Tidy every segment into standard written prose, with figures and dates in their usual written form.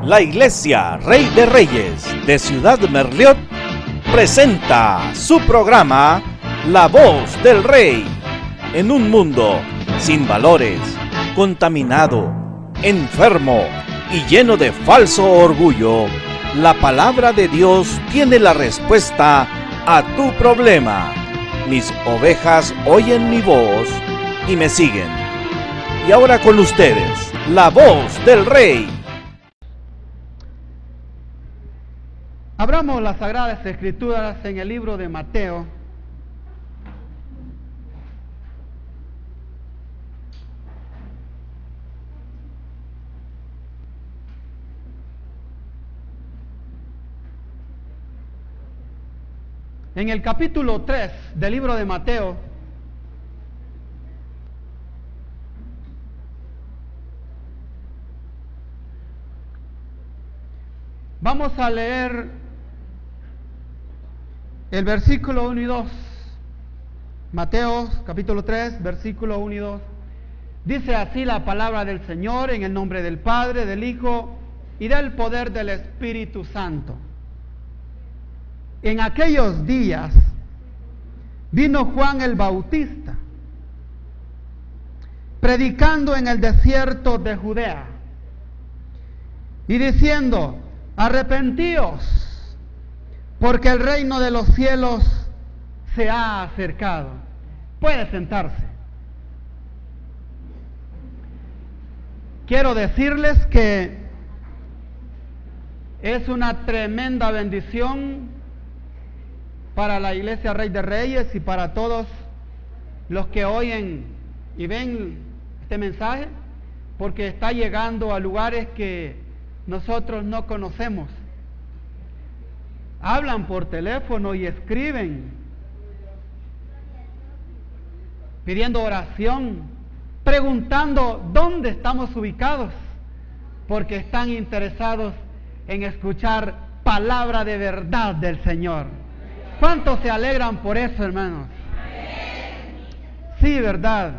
La Iglesia Rey de Reyes de Ciudad Merliot presenta su programa La Voz del Rey. En un mundo sin valores, contaminado, enfermo y lleno de falso orgullo, la palabra de Dios tiene la respuesta a tu problema. Mis ovejas oyen mi voz y me siguen. Y ahora con ustedes, la voz del Rey. Abramos las Sagradas Escrituras en el libro de Mateo. En el capítulo 3 del libro de Mateo, vamos a leer el versículo 1 y 2. Mateo capítulo 3, versículo 1 y 2. Dice así la palabra del Señor en el nombre del Padre, del Hijo y del poder del Espíritu Santo. En aquellos días vino Juan el Bautista, predicando en el desierto de Judea, y diciendo: arrepentíos, porque el reino de los cielos se ha acercado. Puede sentarse. Quiero decirles que es una tremenda bendición para la Iglesia Rey de Reyes y para todos los que oyen y ven este mensaje, porque está llegando a lugares que nosotros no conocemos. Hablan por teléfono y escriben pidiendo oración, preguntando dónde estamos ubicados, porque están interesados en escuchar palabra de verdad del Señor. ¿Cuántos se alegran por eso, hermanos? Sí, verdad.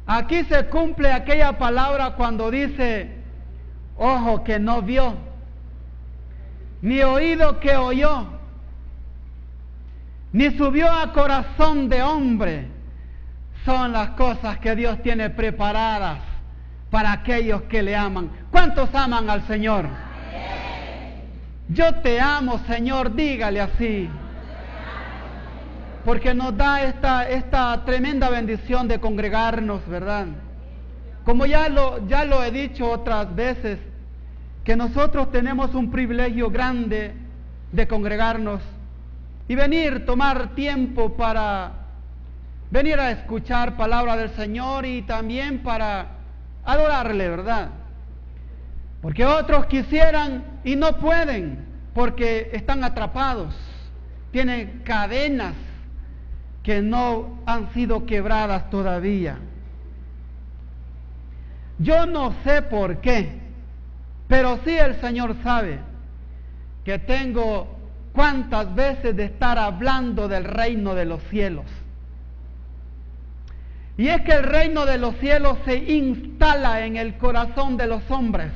Aquí se cumple aquella palabra cuando dice: ojo que no vio, ni oído que oyó, ni subió a corazón de hombre, son las cosas que Dios tiene preparadas para aquellos que le aman. ¿Cuántos aman al Señor? Yo te amo, Señor, dígale así, porque nos da esta tremenda bendición de congregarnos, ¿verdad? Como ya lo he dicho otras veces, que nosotros tenemos un privilegio grande de congregarnos y tomar tiempo para venir a escuchar palabra del Señor y también para adorarle, ¿verdad? Porque otros quisieran y no pueden, porque están atrapados, tienen cadenas que no han sido quebradas todavía. Yo no sé por qué, pero sí el Señor sabe que tengo cuántas veces de estar hablando del reino de los cielos. Y es que el reino de los cielos se instala en el corazón de los hombres.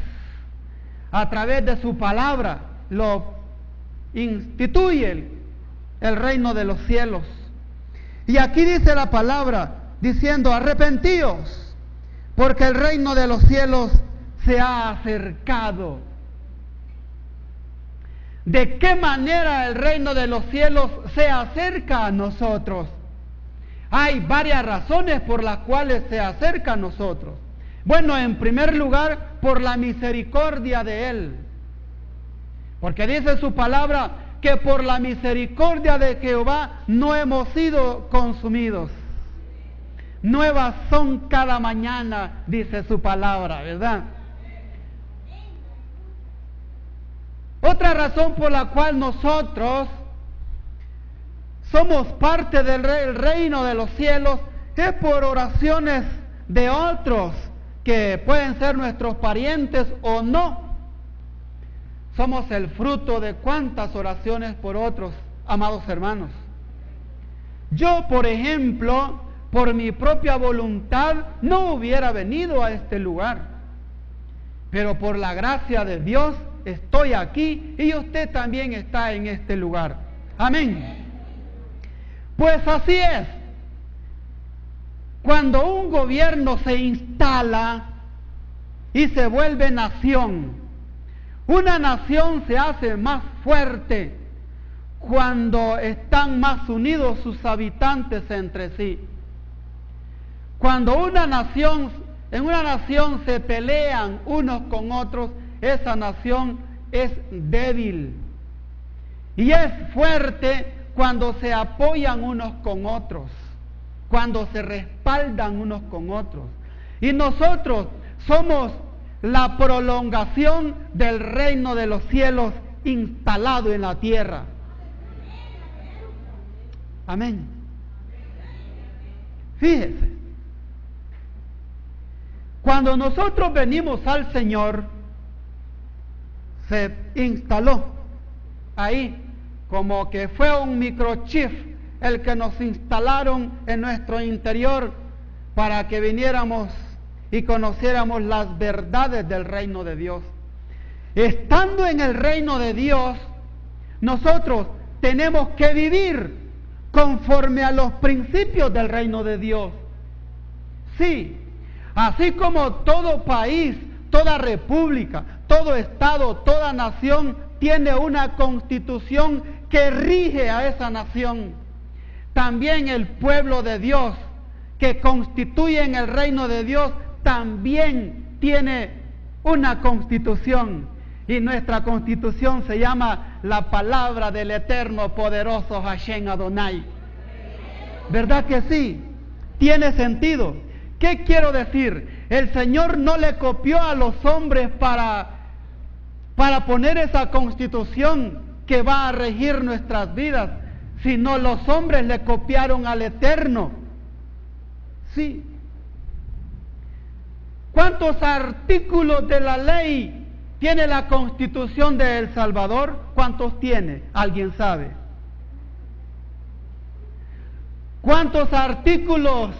A través de su palabra lo instituye el reino de los cielos. Y aquí dice la palabra diciendo: arrepentíos, porque el reino de los cielos se ha acercado. ¿De qué manera el reino de los cielos se acerca a nosotros? Hay varias razones por las cuales se acerca a nosotros. Bueno, en primer lugar, por la misericordia de Él. Porque dice su palabra que por la misericordia de Jehová no hemos sido consumidos. Nuevas son cada mañana, dice su palabra, ¿verdad? Otra razón por la cual nosotros somos parte del reino de los cielos es por oraciones de otros que pueden ser nuestros parientes o no. Somos el fruto de cuántas oraciones por otros, amados hermanos. Yo, por ejemplo, por mi propia voluntad, no hubiera venido a este lugar. pero por la gracia de Dios estoy aquí y usted también está en este lugar. Amén. Pues así es. Cuando un gobierno se instala y se vuelve nación, una nación se hace más fuerte cuando están más unidos sus habitantes entre sí. Cuando en una nación se pelean unos con otros, esa nación es débil. Y es fuerte cuando se apoyan unos con otros, cuando se respaldan unos con otros. Y nosotros somos la prolongación del reino de los cielos instalado en la tierra. Amén. Fíjese, cuando nosotros venimos al Señor, se instaló ahí como que fue un microchip el que nos instalaron en nuestro interior para que viniéramos y conociéramos las verdades del reino de Dios. Estando en el reino de Dios, nosotros tenemos que vivir conforme a los principios del reino de Dios. Sí, así como todo país, toda república, todo estado, toda nación tiene una constitución que rige a esa nación, también el pueblo de Dios que constituye en el reino de Dios también tiene una constitución, y nuestra constitución se llama la palabra del eterno poderoso Hashem Adonai. ¿Verdad que sí? Tiene sentido. ¿Qué quiero decir? El Señor no le copió a los hombres para poner esa constitución que va a regir nuestras vidas, sino los hombres le copiaron al Eterno. Sí. ¿Cuántos artículos de la ley tiene la Constitución de El Salvador? ¿Cuántos tiene? ¿Alguien sabe? ¿Cuántos artículos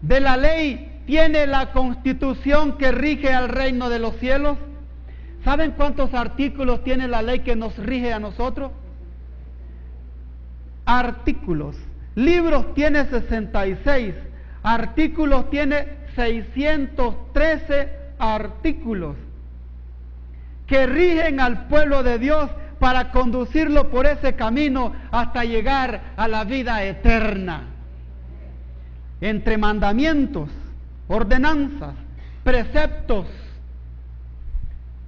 de la ley tiene la Constitución que rige al reino de los cielos? ¿Saben cuántos artículos tiene la ley que nos rige a nosotros? Artículos. Libros tiene 66, artículos tiene 613 artículos que rigen al pueblo de Dios para conducirlo por ese camino hasta llegar a la vida eterna. Entre mandamientos, ordenanzas, preceptos,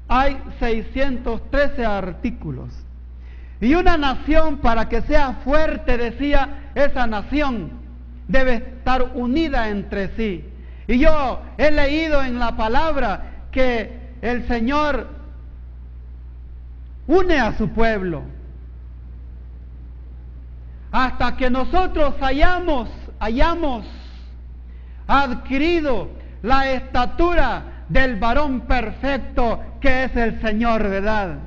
hay 613 artículos. Y una nación, para que sea fuerte, decía, esa nación debe estar unida entre sí. Y yo he leído en la palabra que el Señor une a su pueblo. Hasta que nosotros hayamos adquirido la estatura del varón perfecto que es el Señor, ¿verdad?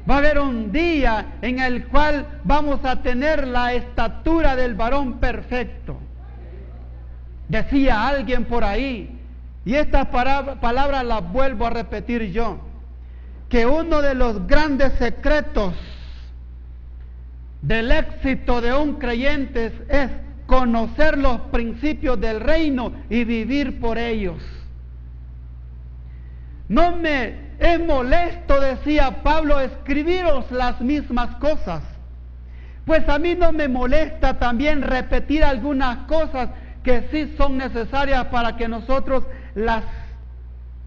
Va a haber un día en el cual vamos a tener la estatura del varón perfecto. Decía alguien por ahí, y estas palabras las vuelvo a repetir yo, que uno de los grandes secretos del éxito de un creyente es conocer los principios del reino y vivir por ellos. No me es molesto, decía Pablo, escribiros las mismas cosas, pues a mí no me molesta también repetir algunas cosas que sí son necesarias para que nosotros las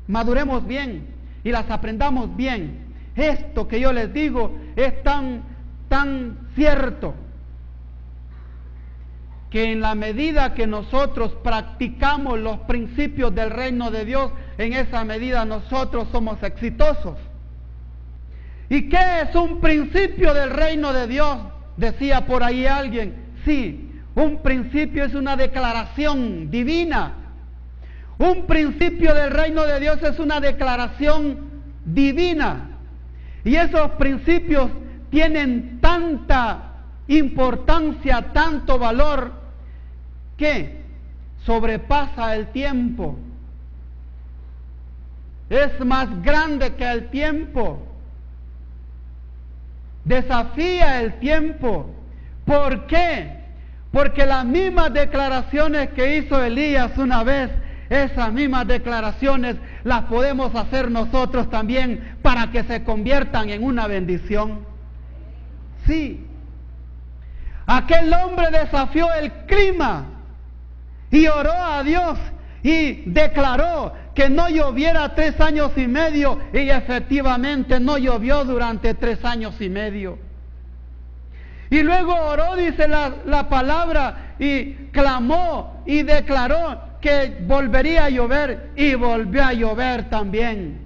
maduremos bien y las aprendamos bien. Esto que yo les digo es tan cierto que en la medida que nosotros practicamos los principios del reino de Dios, en esa medida nosotros somos exitosos. ¿Y qué es un principio del reino de Dios? Decía por ahí alguien. Sí, un principio es una declaración divina. Un principio del reino de Dios es una declaración divina. Y esos principios tienen tanta importancia, tanto valor, que sobrepasa el tiempo. es más grande que el tiempo. Desafía el tiempo. ¿Por qué? Porque las mismas declaraciones que hizo Elías una vez, esas mismas declaraciones las podemos hacer nosotros también para que se conviertan en una bendición. Sí. Aquel hombre desafió el clima y oró a Dios y declaró que no lloviera 3 años y medio, y efectivamente no llovió durante 3 años y medio. Y luego oró, dice la palabra, y clamó y declaró que volvería a llover, y volvió a llover también.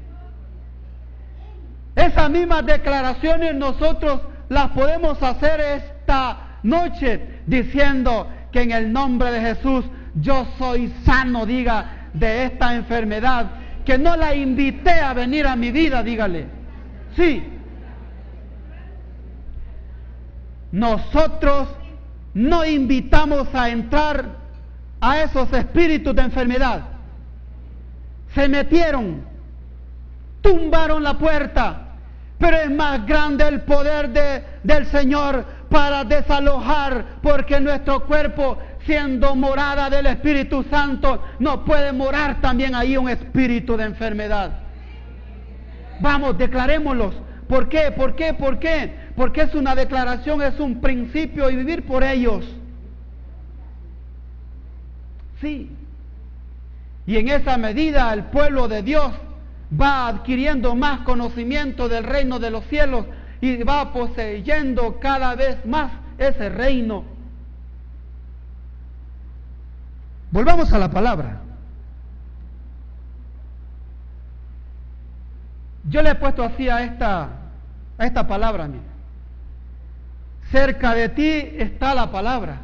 Esas mismas declaraciones nosotros las podemos hacer esta noche, diciendo que en el nombre de Jesús yo soy sano, diga, de esta enfermedad, que no la invité a venir a mi vida, dígale. Sí. Nosotros no invitamos a entrar a esos espíritus de enfermedad. Se metieron, tumbaron la puerta, pero es más grande el poder del Señor para desalojar, porque nuestro cuerpo, siendo morada del Espíritu Santo, no puede morar también ahí un espíritu de enfermedad. Vamos, declarémoslos. ¿Por qué? ¿Por qué? ¿Por qué? Porque es una declaración, es un principio, y vivir por ellos. Sí. Y en esa medida el pueblo de Dios va adquiriendo más conocimiento del reino de los cielos y va poseyendo cada vez más ese reino. Volvamos a la palabra. Yo le he puesto así a esta palabra, mira. Cerca de ti está la palabra.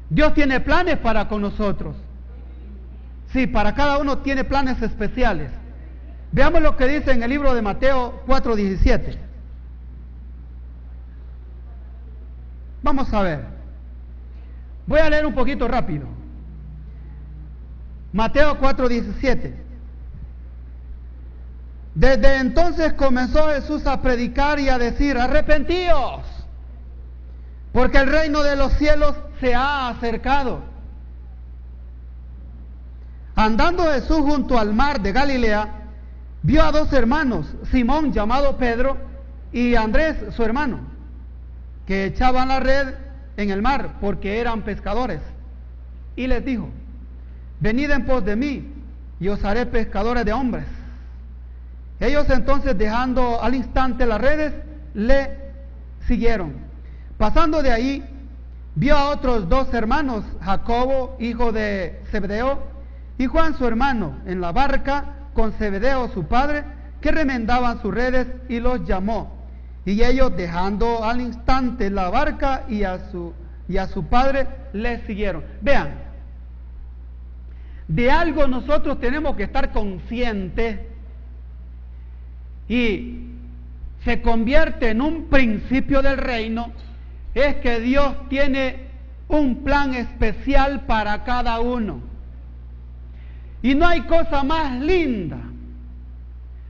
Dios tiene planes para con nosotros. Sí, para cada uno tiene planes especiales. Veamos lo que dice en el libro de Mateo 4:17. Vamos a ver. Voy a leer un poquito rápido. Mateo 4:17. Desde entonces comenzó Jesús a predicar y a decir: arrepentíos, porque el reino de los cielos se ha acercado. Andando Jesús junto al mar de Galilea, vio a 2 hermanos, Simón llamado Pedro y Andrés su hermano, que echaban la red en el mar porque eran pescadores. Y les dijo: venid en pos de mí y os haré pescadores de hombres. Ellos entonces, dejando al instante las redes, le siguieron. Pasando de ahí, vio a otros 2 hermanos, Jacobo, hijo de Zebedeo, y Juan su hermano, en la barca con Zebedeo su padre, que remendaban sus redes, y los llamó. Y ellos, dejando al instante la barca y a su padre, le siguieron. Vean, de algo nosotros tenemos que estar conscientes, y se convierte en un principio del reino, es que Dios tiene un plan especial para cada uno. Y no hay cosa más linda,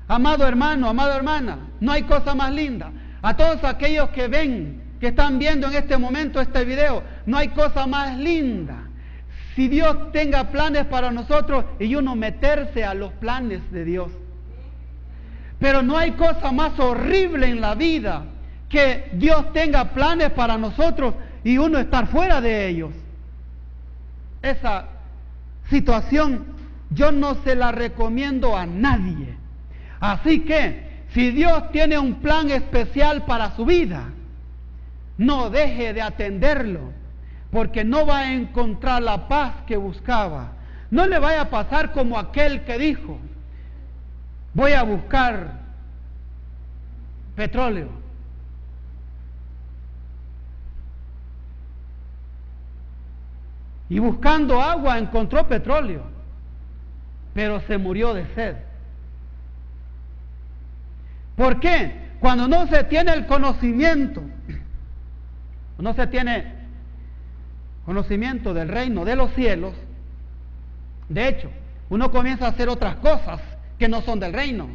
amado hermano, amada hermana, no hay cosa más linda. A todos aquellos que ven, que están viendo en este momento este video, no hay cosa más linda. Si Dios tenga planes para nosotros y uno meterse a los planes de Dios. Pero no hay cosa más horrible en la vida que Dios tenga planes para nosotros y uno estar fuera de ellos. Esa situación yo no se la recomiendo a nadie. Así que, si Dios tiene un plan especial para su vida, no deje de atenderlo, porque no va a encontrar la paz que buscaba. No le vaya a pasar como aquel que dijo: voy a buscar petróleo. Y buscando agua encontró petróleo, pero se murió de sed. ¿Por qué? Cuando no se tiene el conocimiento, no se tiene conocimiento del reino de los cielos, De hecho, uno comienza a hacer otras cosas que no son del reino.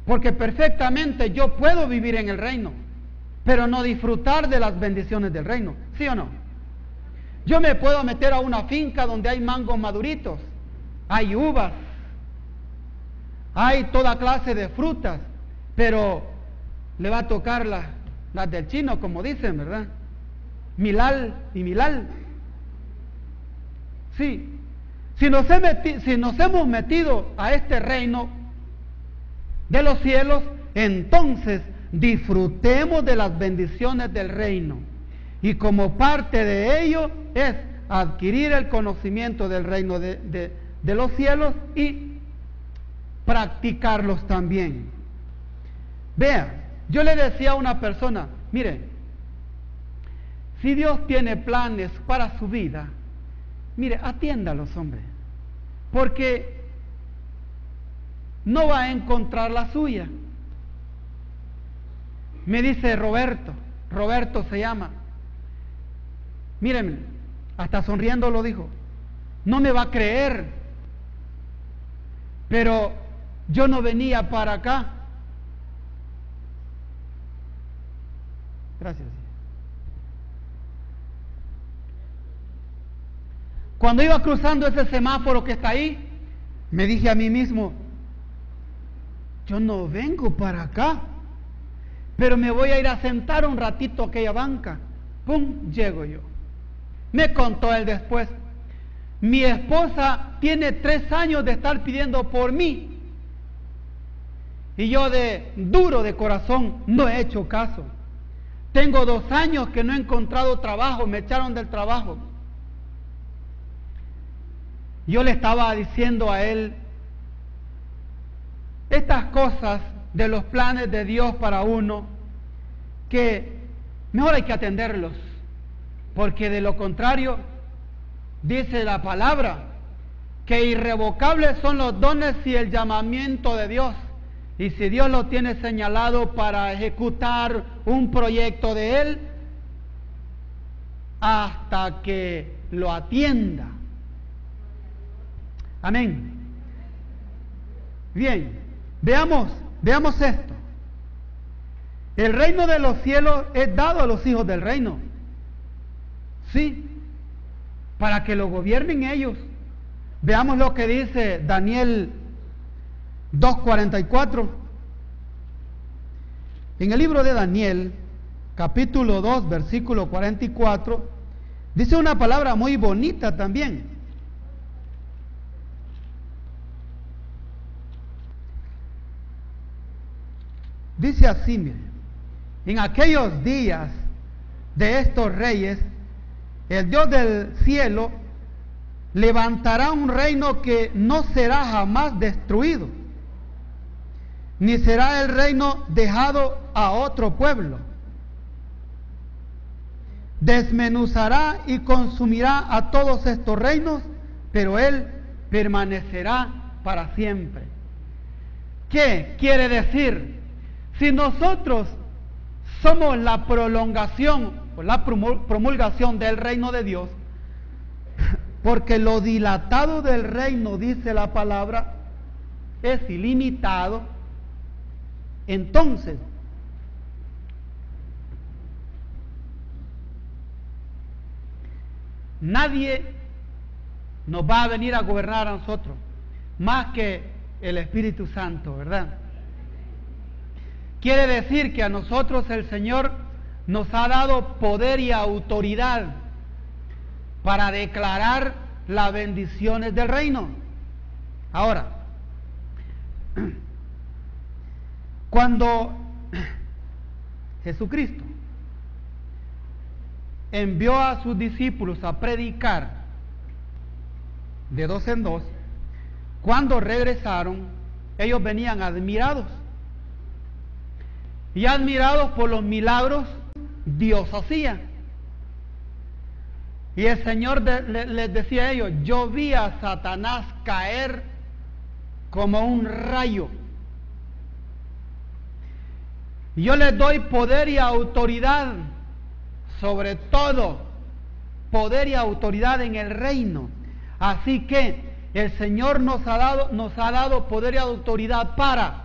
Porque perfectamente yo puedo vivir en el reino, pero no disfrutar de las bendiciones del reino. ¿Sí o no? Yo me puedo meter a una finca donde hay mangos maduritos, hay uvas, hay toda clase de frutas, pero le va a tocar las del chino, como dicen, ¿verdad? Milal y milal. Sí. Si nos hemos metido a este reino de los cielos, entonces disfrutemos de las bendiciones del reino. Y como parte de ello es adquirir el conocimiento del reino de los cielos y practicarlos también. Vea, yo le decía a una persona, mire, si Dios tiene planes para su vida, mire, atiéndalos, hombre, porque no va a encontrar la suya. Me dice Roberto se llama. Mírenme, hasta sonriendo lo dijo. No me va a creer, pero yo no venía para acá. Gracias. Cuando iba cruzando ese semáforo que está ahí, me dije a mí mismo, yo no vengo para acá, pero me voy a ir a sentar un ratito a aquella banca. ¡Pum! Llego yo. Me contó él después, mi esposa tiene 3 años de estar pidiendo por mí, y yo de duro de corazón no he hecho caso. Tengo 2 años que no he encontrado trabajo, me echaron del trabajo. Yo le estaba diciendo a él estas cosas de los planes de Dios para uno, que mejor hay que atenderlos, porque de lo contrario, dice la palabra, que irrevocables son los dones y el llamamiento de Dios. Y si Dios lo tiene señalado para ejecutar un proyecto de Él, hasta que lo atienda. Amén. Bien, veamos esto. El reino de los cielos es dado a los hijos del reino. Sí, para que lo gobiernen ellos. Veamos lo que dice Daniel 2:44. En el libro de Daniel, capítulo 2, versículo 44, dice una palabra muy bonita también. Dice así, mire, en aquellos días de estos reyes, el Dios del cielo levantará un reino que no será jamás destruido, ni será el reino dejado a otro pueblo. Desmenuzará y consumirá a todos estos reinos, pero Él permanecerá para siempre. ¿Qué quiere decir? Si nosotros somos la prolongación o la promulgación del reino de Dios, porque lo dilatado del reino, dice la palabra, es ilimitado, entonces nadie nos va a venir a gobernar a nosotros más que el Espíritu Santo, ¿verdad? Quiere decir que a nosotros el Señor nos ha dado poder y autoridad para declarar las bendiciones del reino. Ahora, cuando Jesucristo envió a sus discípulos a predicar de 2 en 2, cuando regresaron, ellos venían admirados. Y admirados por los milagros Dios hacía. Y el Señor les decía a ellos, yo vi a Satanás caer como un rayo. Yo les doy poder y autoridad, sobre todo poder y autoridad en el reino. Así que el Señor nos ha dado poder y autoridad para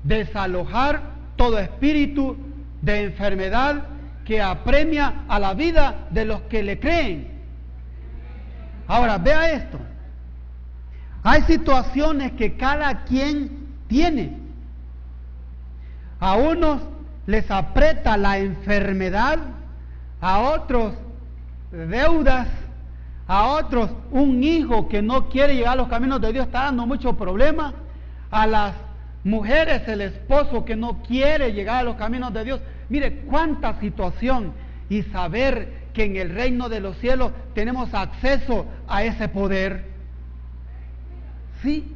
desalojar todo espíritu de enfermedad que apremia a la vida de los que le creen. Ahora, vea esto. Hay situaciones que cada quien tiene. A unos les aprieta la enfermedad, a otros deudas, a otros un hijo que no quiere llegar a los caminos de Dios está dando muchos problemas, a las mujeres el esposo que no quiere llegar a los caminos de Dios. Mire cuánta situación, y saber que en el reino de los cielos tenemos acceso a ese poder. Sí,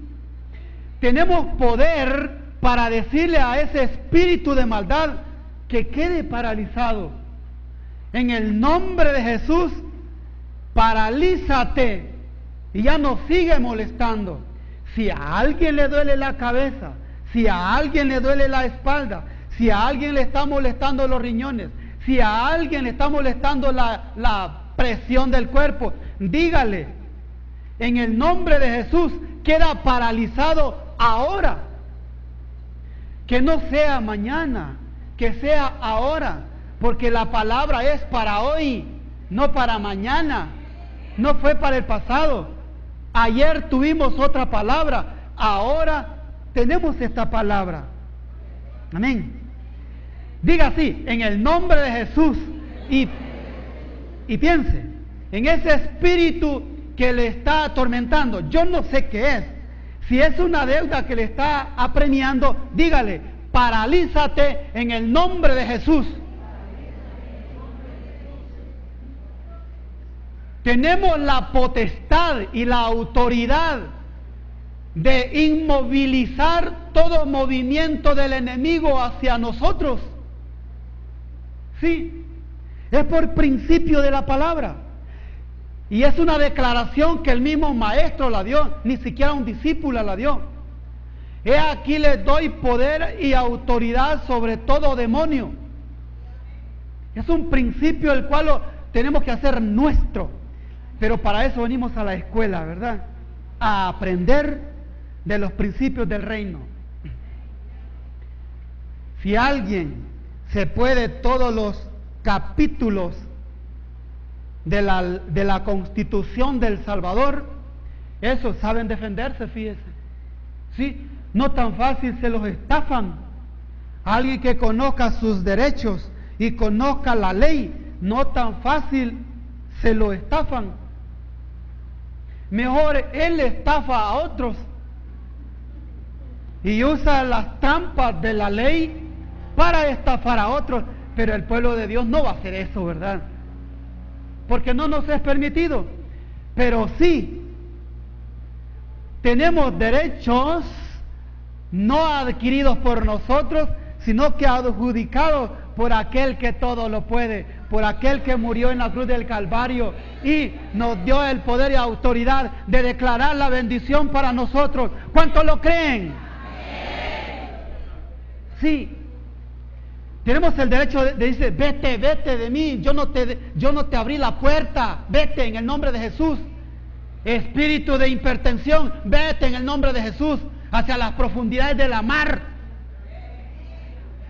tenemos poder para decirle a ese espíritu de maldad que quede paralizado. En el nombre de Jesús, paralízate y ya no sigue molestando. Si a alguien le duele la cabeza, si a alguien le duele la espalda, si a alguien le está molestando los riñones, si a alguien le está molestando la presión del cuerpo, dígale, en el nombre de Jesús, queda paralizado ahora. Que no sea mañana, que sea ahora, porque la palabra es para hoy, no para mañana, no fue para el pasado. Ayer tuvimos otra palabra, ahora tenemos esta palabra. Amén. Diga así, en el nombre de Jesús, y piense en ese espíritu que le está atormentando. Yo no sé qué es. Si es una deuda que le está apremiando, dígale, paralízate en el nombre de Jesús. Tenemos la potestad y la autoridad de inmovilizar todo movimiento del enemigo hacia nosotros. Sí, es por principio de la palabra. Y es una declaración que el mismo maestro la dio, ni siquiera un discípulo la dio. He aquí les doy poder y autoridad sobre todo demonio. Es un principio el cual lo tenemos que hacer nuestro. Pero para eso venimos a la escuela, ¿verdad? A aprender de los principios del reino. Si alguien se puede todos los capítulos de la Constitución del Salvador, esos saben defenderse, fíjese. Sí, no tan fácil se los estafan. Alguien que conozca sus derechos y conozca la ley, no tan fácil se lo estafan. Mejor él estafa a otros y usa las trampas de la ley para estafar a otros, pero el pueblo de Dios no va a hacer eso, ¿verdad? Porque no nos es permitido. Pero sí tenemos derechos no adquiridos por nosotros, sino que adjudicados por aquel que todo lo puede, por aquel que murió en la cruz del Calvario y nos dio el poder y autoridad de declarar la bendición para nosotros. ¿Cuántos lo creen? Sí. Tenemos el derecho de decir, vete de mí, yo no te abrí la puerta, vete en el nombre de Jesús. Espíritu de hipertensión, vete en el nombre de Jesús hacia las profundidades de la mar.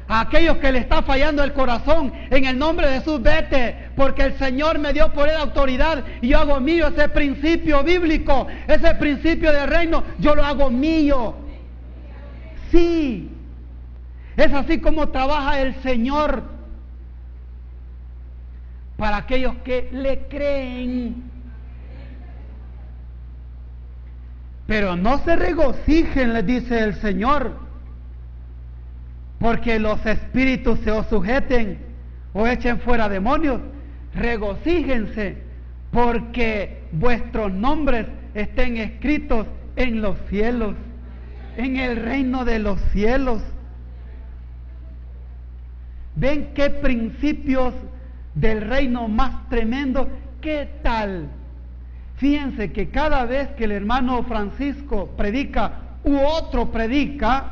A aquellos que le está fallando el corazón, en el nombre de Jesús, vete, porque el Señor me dio poder y autoridad y yo hago mío ese principio bíblico, ese principio del reino, yo lo hago mío. Sí. Es así como trabaja el Señor para aquellos que le creen. Pero no se regocijen, les dice el Señor, porque los espíritus se os sujeten o echen fuera demonios. Regocíjense porque vuestros nombres estén escritos en los cielos, en el reino de los cielos. ¿Ven qué principios del reino más tremendo? ¿Qué tal? Fíjense que cada vez que el hermano Francisco predica u otro predica,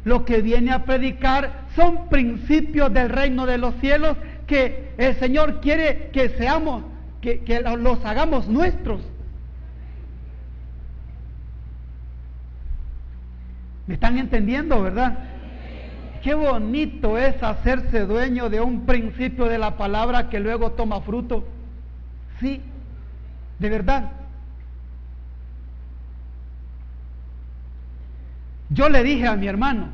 lo que viene a predicar son principios del reino de los cielos que el Señor quiere que seamos, que los hagamos nuestros. ¿Me están entendiendo, verdad? Qué bonito es hacerse dueño de un principio de la palabra que luego toma fruto. Sí, de verdad. Yo le dije a mi hermano,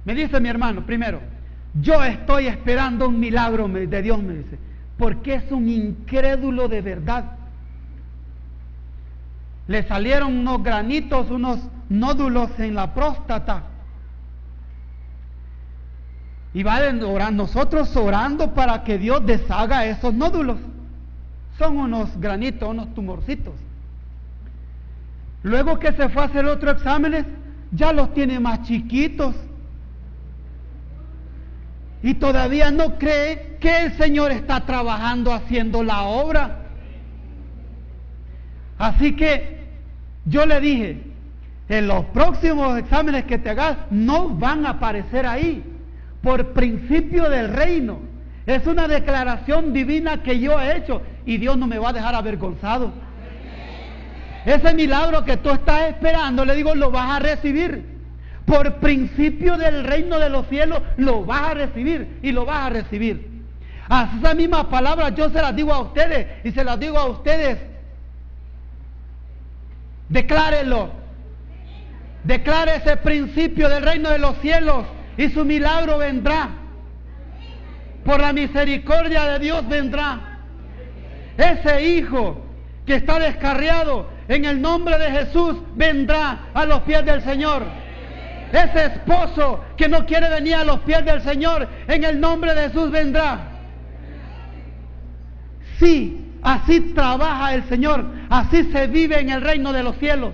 me dice mi hermano, primero, yo estoy esperando un milagro de Dios, me dice, porque es un incrédulo de verdad. Le salieron unos granitos, unos nódulos en la próstata. Y nosotros orando para que Dios deshaga esos nódulos. Son unos granitos, unos tumorcitos. Luego que se fue a hacer otros exámenes, ya los tiene más chiquitos. Y todavía no cree que el Señor está trabajando, haciendo la obra. Así que yo le dije, en los próximos exámenes que te hagas, no van a aparecer ahí, por principio del reino. Es una declaración divina que yo he hecho, y Dios no me va a dejar avergonzado. Ese milagro que tú estás esperando, le digo, lo vas a recibir. Por principio del reino de los cielos, lo vas a recibir, y lo vas a recibir. A esas mismas palabras yo se las digo a ustedes, y se las digo a ustedes. Declárelo. Declare ese principio del reino de los cielos y su milagro vendrá. Por la misericordia de Dios vendrá. Ese hijo que está descarriado, en el nombre de Jesús vendrá a los pies del Señor. Ese esposo que no quiere venir a los pies del Señor, en el nombre de Jesús vendrá. Sí. Así trabaja el Señor, así se vive en el reino de los cielos.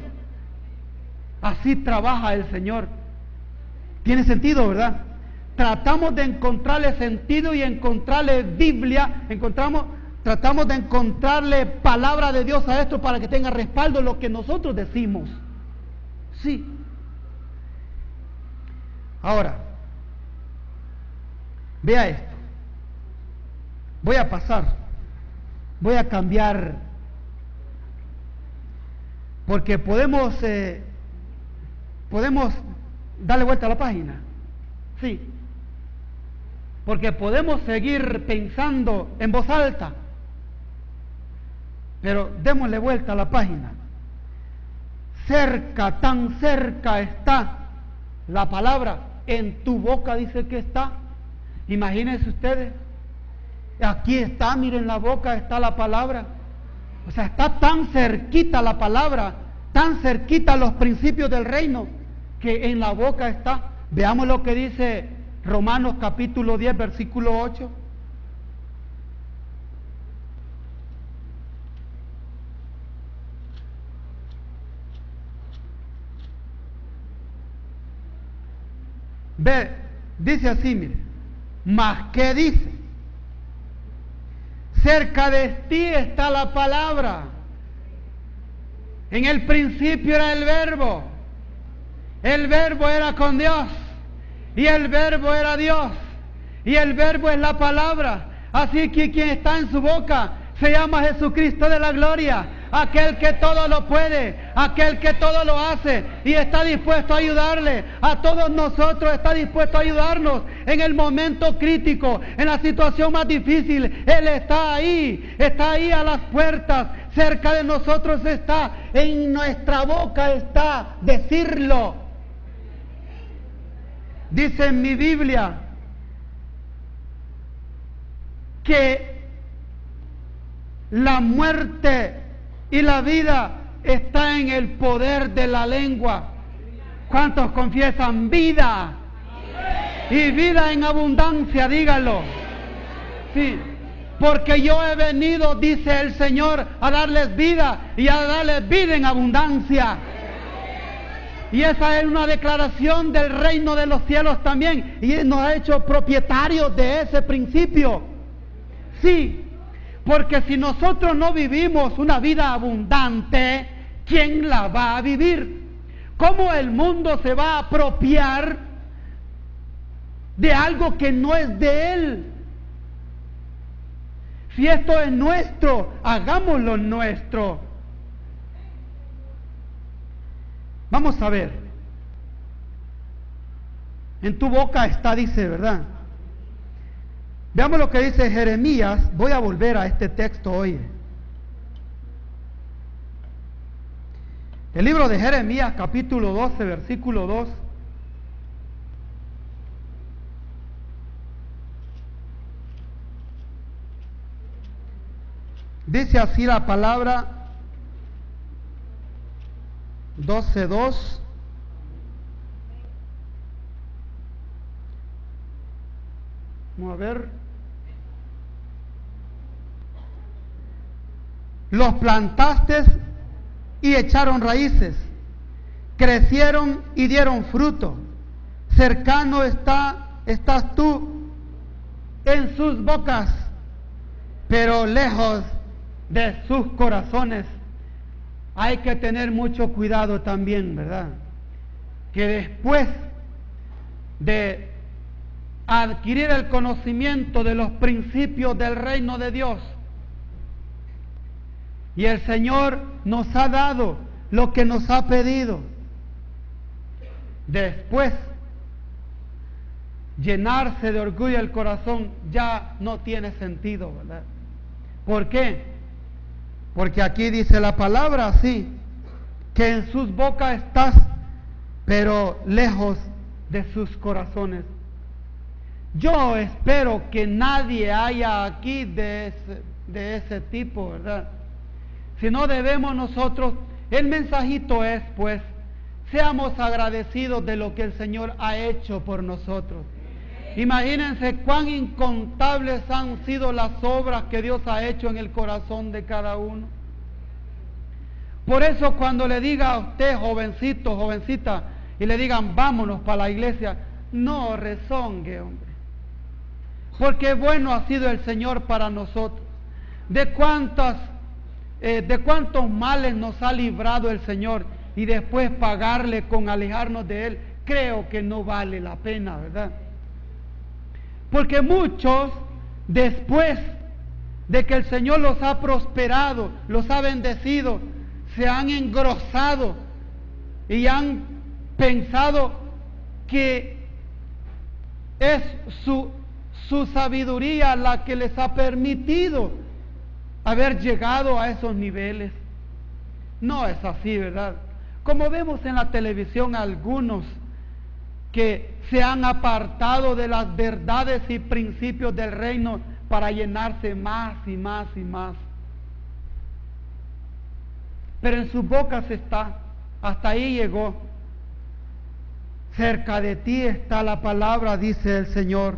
Así trabaja el Señor. Tiene sentido, ¿verdad? Tratamos de encontrarle sentido y encontrarle Biblia, tratamos de encontrarle palabra de Dios a esto para que tenga respaldo lo que nosotros decimos. Sí. Ahora, vea esto. Voy a cambiar, porque podemos darle vuelta a la página. Sí, porque podemos seguir pensando en voz alta, pero démosle vuelta a la página. Cerca, tan cerca está la palabra, en tu boca dice que está. Imagínense ustedes. Aquí está, miren, la boca está la palabra. O sea, está tan cerquita la palabra, tan cerquita los principios del reino, que en la boca está. Veamos lo que dice Romanos capítulo 10, versículo 8. Ve, dice así, mire. Mas, ¿qué dice? Cerca de ti está la palabra. En el principio era el verbo. El verbo era con Dios. Y el verbo era Dios. Y el verbo es la palabra. Así que quien está en su boca se llama Jesucristo de la gloria. Aquel que todo lo puede, aquel que todo lo hace y está dispuesto a ayudarle a todos nosotros, está dispuesto a ayudarnos en el momento crítico, en la situación más difícil. Él está ahí a las puertas, cerca de nosotros está, en nuestra boca está decirlo. Dice en mi Biblia que la muerte y la vida está en el poder de la lengua. ¿Cuántos confiesan vida? Y vida en abundancia, dígalo. Sí, porque yo he venido, dice el Señor, a darles vida y a darles vida en abundancia. Y esa es una declaración del reino de los cielos también, y nos ha hecho propietarios de ese principio. Sí, porque si nosotros no vivimos una vida abundante, ¿quién la va a vivir? ¿Cómo el mundo se va a apropiar de algo que no es de él? Si esto es nuestro, hagámoslo nuestro. Vamos a ver. En tu boca está, dice, ¿verdad? Veamos lo que dice Jeremías. Voy a volver a este texto hoy. El libro de Jeremías, capítulo 12, versículo 2. Dice así la palabra, 12:2. Vamos a ver. Los plantaste y echaron raíces, crecieron y dieron fruto. Cercano estás tú en sus bocas, pero lejos de sus corazones. Hay que tener mucho cuidado también, ¿verdad? Que después de adquirir el conocimiento de los principios del reino de Dios, y el Señor nos ha dado lo que nos ha pedido, después llenarse de orgullo el corazón ya no tiene sentido, ¿verdad? ¿Por qué? Porque aquí dice la palabra así, que en sus bocas estás, pero lejos de sus corazones. Yo espero que nadie haya aquí de ese tipo, ¿verdad? Si no debemos nosotros, el mensajito es, pues, seamos agradecidos de lo que el Señor ha hecho por nosotros. Imagínense cuán incontables han sido las obras que Dios ha hecho en el corazón de cada uno. Por eso cuando le diga a usted, jovencito, jovencita, y le digan, vámonos para la iglesia, no rezongue, hombre. Porque bueno ha sido el Señor para nosotros. De cuántos males nos ha librado el Señor, y después pagarle con alejarnos de Él, creo que no vale la pena, ¿verdad? Porque muchos, después de que el Señor los ha prosperado, los ha bendecido, se han engrosado y han pensado que es su sabiduría la que les ha permitido haber llegado a esos niveles. No es así, ¿verdad? Como vemos en la televisión algunos que se han apartado de las verdades y principios del reino para llenarse más y más y más. Pero en sus bocas está, hasta ahí llegó. Cerca de ti está la palabra, dice el Señor.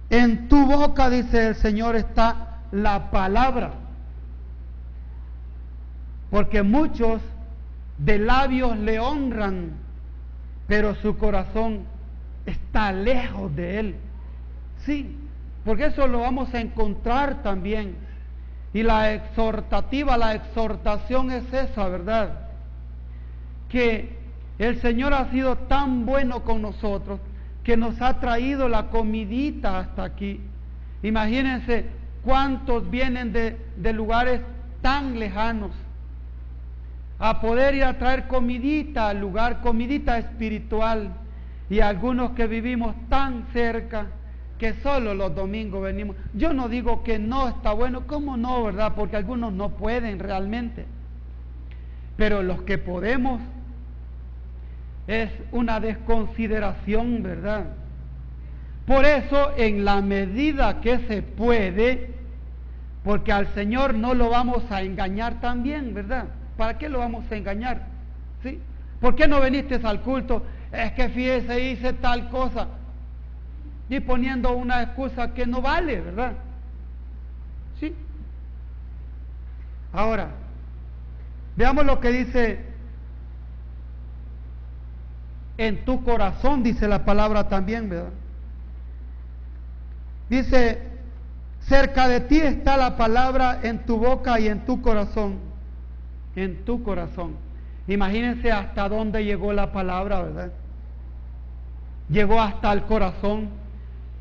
En tu boca, dice el Señor, está la palabra. Porque muchos de labios le honran, pero su corazón está lejos de Él. Sí, porque eso lo vamos a encontrar también. Y la exhortación es esa, ¿verdad? Que el Señor ha sido tan bueno con nosotros que nos ha traído la comidita hasta aquí. Imagínense cuántos vienen de lugares tan lejanos a poder ir a traer comidita al lugar, comidita espiritual, y algunos que vivimos tan cerca que solo los domingos venimos. Yo no digo que no está bueno, ¿cómo no, verdad? Porque algunos no pueden realmente, pero los que podemos es una desconsideración, ¿verdad? Por eso, en la medida que se puede, porque al Señor no lo vamos a engañar también, ¿verdad? ¿Para qué lo vamos a engañar? ¿Sí? ¿Por qué no viniste al culto? Es que fíjese, hice tal cosa. Y poniendo una excusa que no vale, ¿verdad? ¿Sí? Ahora, veamos lo que dice en tu corazón, dice la palabra también, ¿verdad? Dice, cerca de ti está la palabra en tu boca y en tu corazón. En tu corazón. Imagínense hasta dónde llegó la palabra, ¿verdad? Llegó hasta el corazón.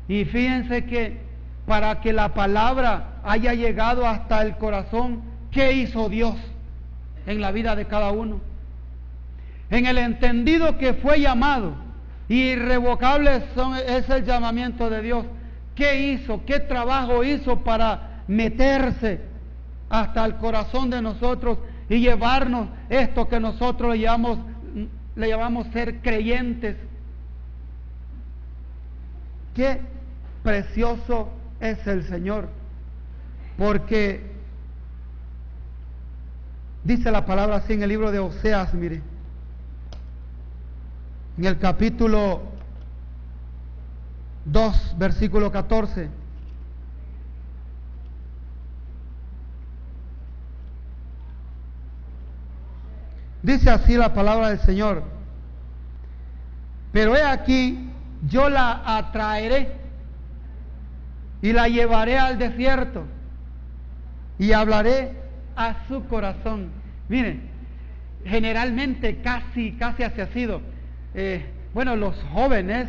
Y fíjense que para que la palabra haya llegado hasta el corazón, ¿qué hizo Dios en la vida de cada uno? en el entendido que fue llamado. Irrevocable es el llamamiento de Dios. ¿Qué hizo? ¿Qué trabajo hizo para meterse hasta el corazón de nosotros y llevarnos esto que nosotros le llamamos ser creyentes? Qué precioso es el Señor, porque dice la palabra así en el libro de Oseas, mire, en el capítulo 2, versículo 14. Dice así la palabra del Señor: pero he aquí, yo la atraeré y la llevaré al desierto y hablaré a su corazón. Miren, generalmente casi así ha sido. Los jóvenes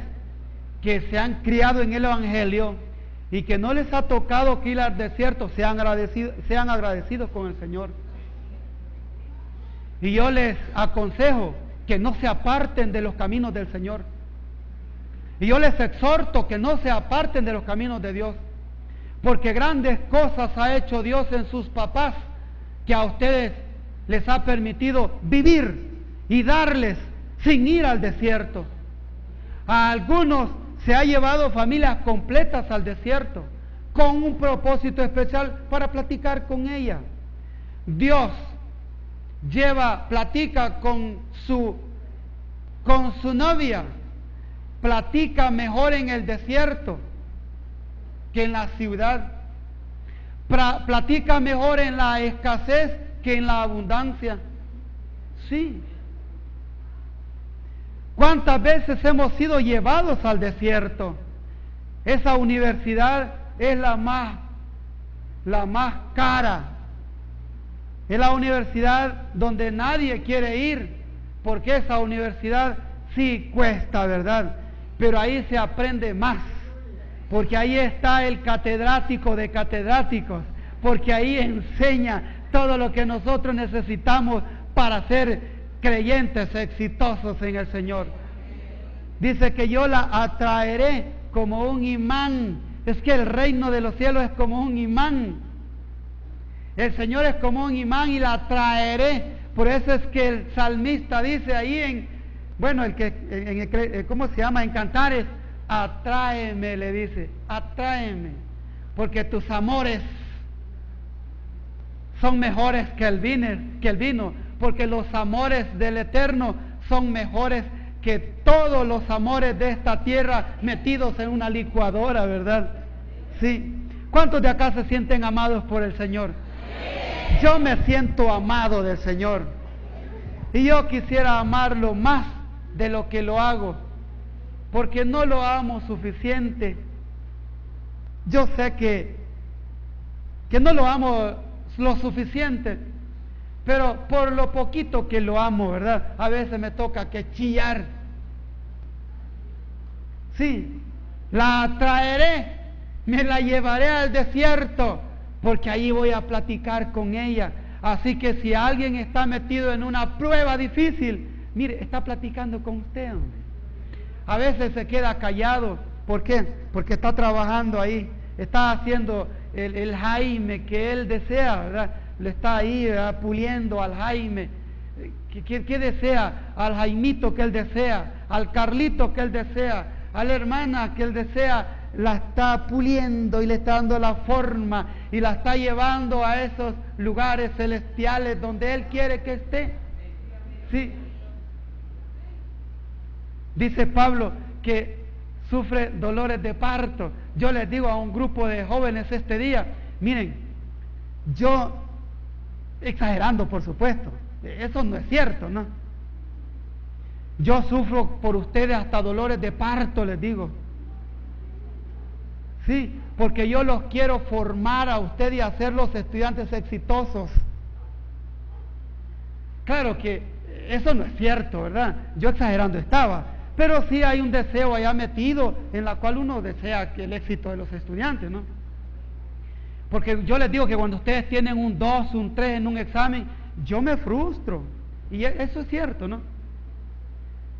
que se han criado en el Evangelio y que no les ha tocado ir al desierto, sean agradecidos con el Señor. Y yo les aconsejo que no se aparten de los caminos del Señor. Y yo les exhorto que no se aparten de los caminos de Dios, porque grandes cosas ha hecho Dios en sus papás, que a ustedes les ha permitido vivir y darles sin ir al desierto. A algunos se ha llevado familias completas al desierto, con un propósito especial para platicar con ella. Dios platica con su novia, platica mejor en el desierto que en la ciudad, platica mejor en la escasez que en la abundancia. Sí. ¿Cuántas veces hemos sido llevados al desierto? Esa universidad es la más cara. Es la universidad donde nadie quiere ir, porque esa universidad sí cuesta, ¿verdad? Pero ahí se aprende más, porque ahí está el catedrático de catedráticos, porque ahí enseña todo lo que nosotros necesitamos para ser creyentes exitosos en el Señor. Dice que yo la atraeré como un imán. Es que el reino de los cielos es como un imán. El Señor es como un imán y la atraeré. Por eso es que el salmista dice ahí ¿cómo se llama? En Cantares, atráeme, le dice, atráeme, porque tus amores son mejores que el vino, porque los amores del Eterno son mejores que todos los amores de esta tierra metidos en una licuadora, ¿verdad? Sí. ¿Cuántos de acá se sienten amados por el Señor? Yo me siento amado del Señor, y yo quisiera amarlo más de lo que lo hago, porque no lo amo suficiente. Yo sé que no lo amo lo suficiente, pero por lo poquito que lo amo, ¿verdad? A veces me toca que chillar. Sí, la atraeré, me la llevaré al desierto, porque ahí voy a platicar con ella. Así que si alguien está metido en una prueba difícil, mire, está platicando con usted, hombre. A veces se queda callado. ¿Por qué? Porque está trabajando ahí, está haciendo el Jaime que él desea, ¿verdad? Le está ahí, ¿verdad?, puliendo al Jaime. ¿Qué desea? Al Jaimito que él desea, al Carlito que él desea, a la hermana que él desea. La está puliendo y le está dando la forma y la está llevando a esos lugares celestiales donde él quiere que esté. Sí. Dice Pablo que sufre dolores de parto. Yo les digo a un grupo de jóvenes este día, miren, yo, exagerando por supuesto, eso no es cierto, ¿no? Yo sufro por ustedes hasta dolores de parto, les digo. Sí, porque yo los quiero formar a ustedes y hacerlos estudiantes exitosos. Claro que eso no es cierto, ¿verdad? Yo exagerando estaba, pero sí hay un deseo allá metido en la cual uno desea que el éxito de los estudiantes, ¿no? Porque yo les digo que cuando ustedes tienen un 2, un 3 en un examen, yo me frustro, y eso es cierto, ¿no?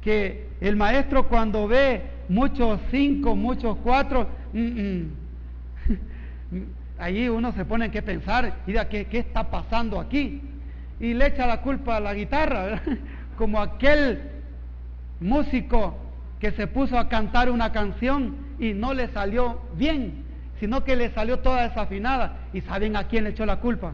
que el maestro cuando ve muchos 5, muchos 4, ahí uno se pone en qué pensar, mira, ¿qué está pasando aquí? Y le echa la culpa a la guitarra, ¿verdad? Como aquel músico que se puso a cantar una canción y no le salió bien, sino que le salió toda desafinada. ¿Y saben a quién le echó la culpa?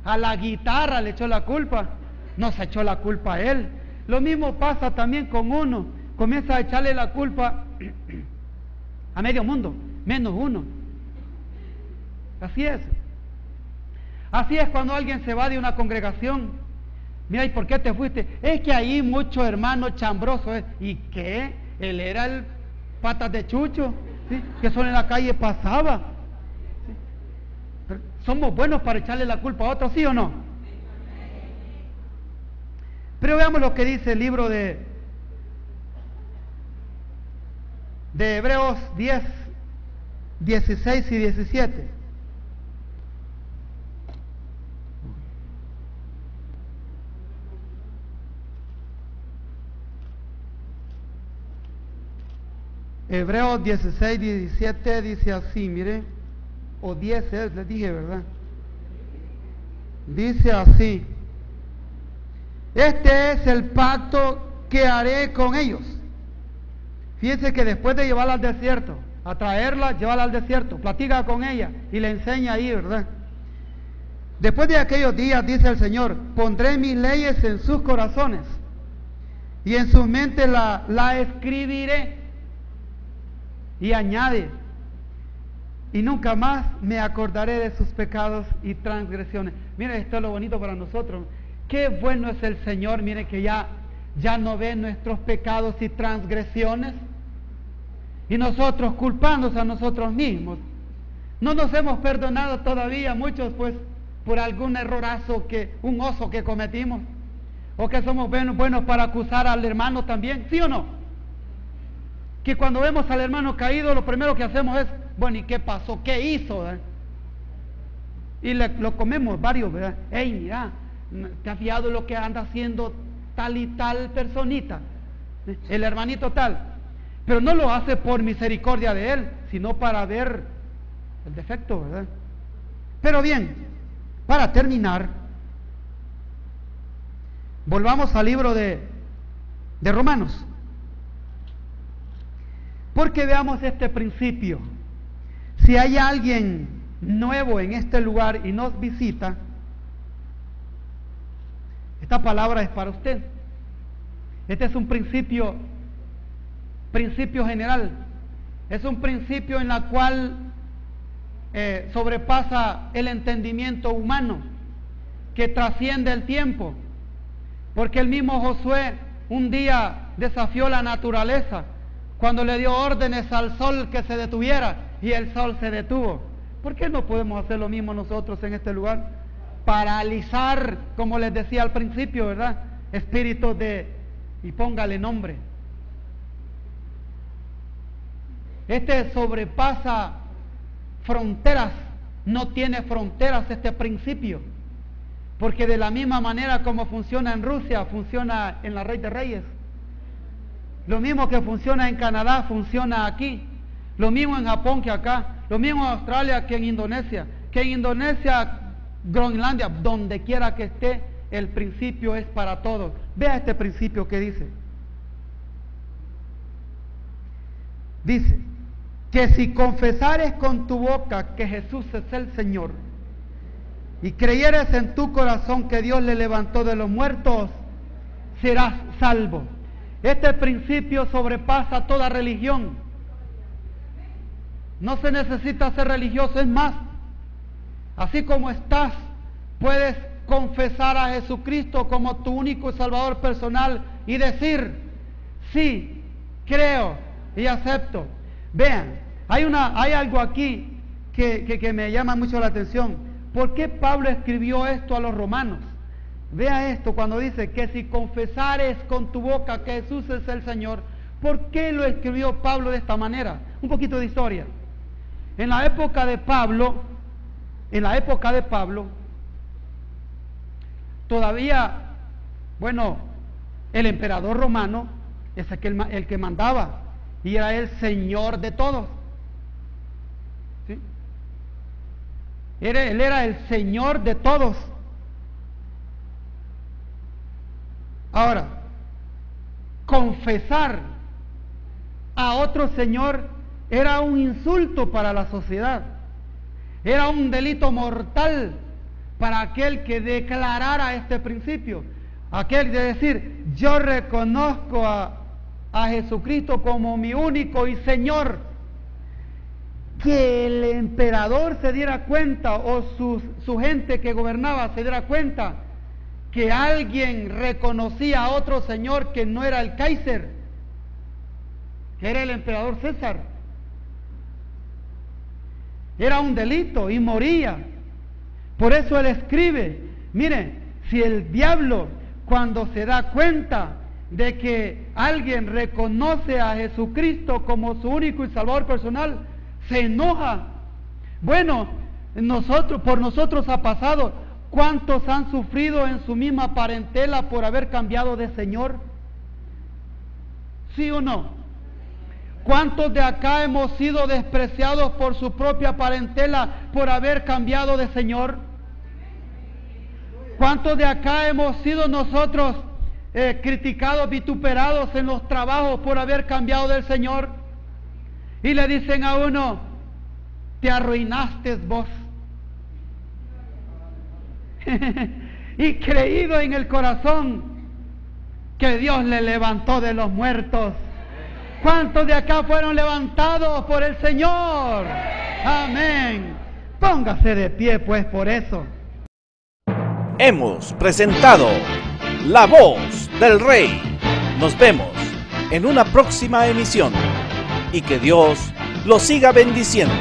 A la guitarra le echó la culpa, no se echó la culpa a él. Lo mismo pasa también con uno, comienza a echarle la culpa a medio mundo, menos uno. Así es. Así es cuando alguien se va de una congregación. Mira, ¿y por qué te fuiste? Es que ahí muchos hermanos chambrosos. ¿Y qué? Él era el patas de chucho, ¿sí? Que solo en la calle pasaba. ¿Sí? Pero somos buenos para echarle la culpa a otros, ¿sí o no? Pero veamos lo que dice el libro de Hebreos 10, 16 y 17. Hebreos 16, 17 dice así, mire, o 10 les dije, ¿verdad? Dice así: este es el pacto que haré con ellos. Fíjense que después de llevarla al desierto, a traerla, llevarla al desierto, platica con ella y le enseña ahí, ¿verdad? Después de aquellos días, dice el Señor, pondré mis leyes en sus corazones y en sus mentes la escribiré. Y añade, y nunca más me acordaré de sus pecados y transgresiones. Miren, esto es lo bonito para nosotros. Qué bueno es el Señor, miren, que ya no ve nuestros pecados y transgresiones. Y nosotros culpándose a nosotros mismos. No nos hemos perdonado todavía, muchos pues, por algún errorazo, un oso que cometimos. O que somos buenos para acusar al hermano también, ¿sí o no? Que cuando vemos al hermano caído, lo primero que hacemos es, bueno, ¿y qué pasó? ¿Qué hizo? Y lo comemos varios, ¿verdad? Ey, mira, ¿te has fijado lo que anda haciendo tal y tal personita? El hermanito tal. Pero no lo hace por misericordia de él, sino para ver el defecto, ¿verdad? Pero bien, para terminar, volvamos al libro de Romanos. Porque veamos este principio. Si hay alguien nuevo en este lugar y nos visita, esta palabra es para usted. Este es un principio general. Es un principio en el cual sobrepasa el entendimiento humano, que trasciende el tiempo. Porque el mismo Josué un día desafió la naturaleza cuando le dio órdenes al sol que se detuviera, y el sol se detuvo. ¿Por qué no podemos hacer lo mismo nosotros en este lugar? Paralizar, como les decía al principio, ¿verdad? Espíritu y póngale nombre. Este sobrepasa fronteras, no tiene fronteras este principio, porque de la misma manera como funciona en Rusia, funciona en la Rey de Reyes. Lo mismo que funciona en Canadá, funciona aquí. Lo mismo en Japón que acá. Lo mismo en Australia que en Indonesia. Que en Indonesia, Groenlandia, donde quiera que esté, el principio es para todos. Vea este principio que dice. Dice, que si confesares con tu boca que Jesús es el Señor, y creyeres en tu corazón que Dios le levantó de los muertos, serás salvo. Este principio sobrepasa toda religión. No se necesita ser religioso, es más, así como estás, puedes confesar a Jesucristo como tu único Salvador personal y decir, sí, creo y acepto. Vean, hay algo aquí que me llama mucho la atención. ¿Por qué Pablo escribió esto a los romanos? Vea esto cuando dice que si confesares con tu boca que Jesús es el Señor. ¿Por qué lo escribió Pablo de esta manera? Un poquito de historia. En la época de Pablo, todavía, bueno, El emperador romano es el que mandaba y era el señor de todos. ¿Sí? Él era el señor de todos. Ahora, confesar a otro señor era un insulto para la sociedad. Era un delito mortal para aquel que declarara este principio. Aquel de decir, yo reconozco a Jesucristo como mi único y Señor. Que el emperador se diera cuenta, o su gente que gobernaba se diera cuenta, que alguien reconocía a otro señor que no era el Kaiser, que era el emperador César. Era un delito y moría. Por eso él escribe, mire, si el diablo, cuando se da cuenta de que alguien reconoce a Jesucristo como su único y salvador personal, se enoja. Bueno, por nosotros ha pasado. ¿Cuántos han sufrido en su misma parentela por haber cambiado de Señor? ¿Sí o no? ¿Cuántos de acá hemos sido despreciados por su propia parentela por haber cambiado de Señor? ¿Cuántos de acá hemos sido nosotros criticados, vituperados en los trabajos por haber cambiado del Señor? Y le dicen a uno, te arruinaste vos. Y creído en el corazón que Dios le levantó de los muertos. ¿Cuántos de acá fueron levantados por el Señor? Amén. Póngase de pie pues por eso. Hemos presentado La Voz del Rey. Nos vemos en una próxima emisión y que Dios los siga bendiciendo.